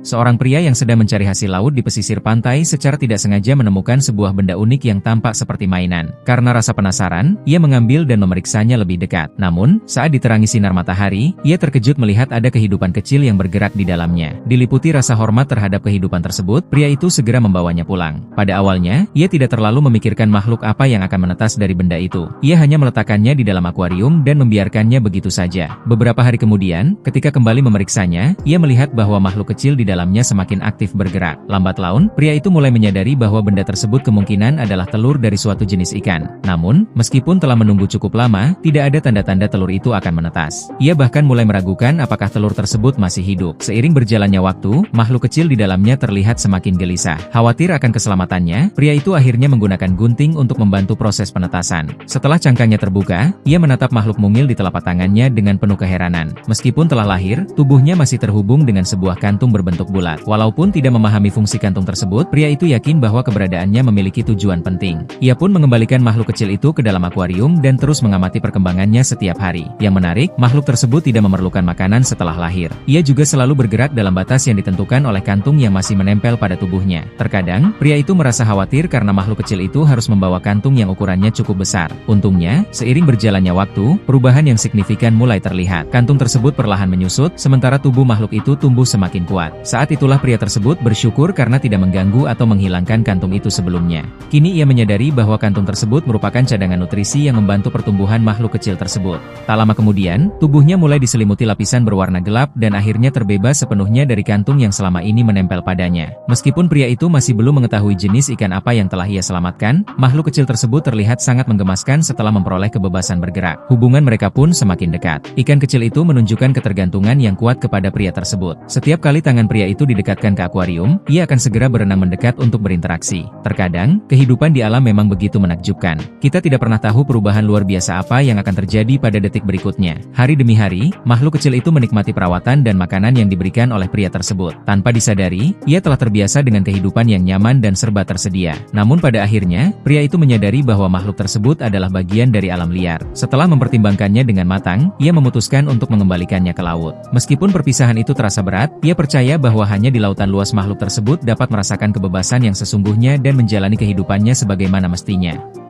Seorang pria yang sedang mencari hasil laut di pesisir pantai secara tidak sengaja menemukan sebuah benda unik yang tampak seperti mainan. Karena rasa penasaran, ia mengambil dan memeriksanya lebih dekat. Namun, saat diterangi sinar matahari, ia terkejut melihat ada kehidupan kecil yang bergerak di dalamnya. Diliputi rasa hormat terhadap kehidupan tersebut, pria itu segera membawanya pulang. Pada awalnya, ia tidak terlalu memikirkan makhluk apa yang akan menetas dari benda itu. Ia hanya meletakkannya di dalam akuarium dan membiarkannya begitu saja. Beberapa hari kemudian, ketika kembali memeriksanya, ia melihat bahwa makhluk kecil di dalamnya semakin aktif bergerak. Lambat laun, pria itu mulai menyadari bahwa benda tersebut kemungkinan adalah telur dari suatu jenis ikan. Namun, meskipun telah menunggu cukup lama, tidak ada tanda-tanda telur itu akan menetas. Ia bahkan mulai meragukan apakah telur tersebut masih hidup. Seiring berjalannya waktu, makhluk kecil di dalamnya terlihat semakin gelisah. Khawatir akan keselamatannya, pria itu akhirnya menggunakan gunting untuk membantu proses penetasan. Setelah cangkangnya terbuka, ia menatap makhluk mungil di telapak tangannya dengan penuh keheranan. Meskipun telah lahir, tubuhnya masih terhubung dengan sebuah kantung berbentuk bulat. Walaupun tidak memahami fungsi kantung tersebut, pria itu yakin bahwa keberadaannya memiliki tujuan penting. Ia pun mengembalikan makhluk kecil itu ke dalam akuarium dan terus mengamati perkembangannya setiap hari. Yang menarik, makhluk tersebut tidak memerlukan makanan setelah lahir. Ia juga selalu bergerak dalam batas yang ditentukan oleh kantung yang masih menempel pada tubuhnya. Terkadang, pria itu merasa khawatir karena makhluk kecil itu harus membawa kantung yang ukurannya cukup besar. Untungnya, seiring berjalannya waktu, perubahan yang signifikan mulai terlihat. Kantung tersebut perlahan menyusut, sementara tubuh makhluk itu tumbuh semakin kuat. Saat itulah pria tersebut bersyukur karena tidak mengganggu atau menghilangkan kantung itu sebelumnya. Kini ia menyadari bahwa kantung tersebut merupakan cadangan nutrisi yang membantu pertumbuhan makhluk kecil tersebut. Tak lama kemudian, tubuhnya mulai diselimuti lapisan berwarna gelap dan akhirnya terbebas sepenuhnya dari kantung yang selama ini menempel padanya. Meskipun pria itu masih belum mengetahui jenis ikan apa yang telah ia selamatkan, makhluk kecil tersebut terlihat sangat menggemaskan setelah memperoleh kebebasan bergerak. Hubungan mereka pun semakin dekat. Ikan kecil itu menunjukkan ketergantungan yang kuat kepada pria tersebut. Setiap kali tangan pria itu didekatkan ke akuarium, ia akan segera berenang mendekat untuk berinteraksi. Terkadang, kehidupan di alam memang begitu menakjubkan. Kita tidak pernah tahu perubahan luar biasa apa yang akan terjadi pada detik berikutnya. Hari demi hari, makhluk kecil itu menikmati perawatan dan makanan yang diberikan oleh pria tersebut. Tanpa disadari, ia telah terbiasa dengan kehidupan yang nyaman dan serba tersedia. Namun pada akhirnya, pria itu menyadari bahwa makhluk tersebut adalah bagian dari alam liar. Setelah mempertimbangkannya dengan matang, ia memutuskan untuk mengembalikannya ke laut. Meskipun perpisahan itu terasa berat, ia percaya bahwa hanya di lautan luas makhluk tersebut dapat merasakan kebebasan yang sesungguhnya dan menjalani kehidupannya sebagaimana mestinya.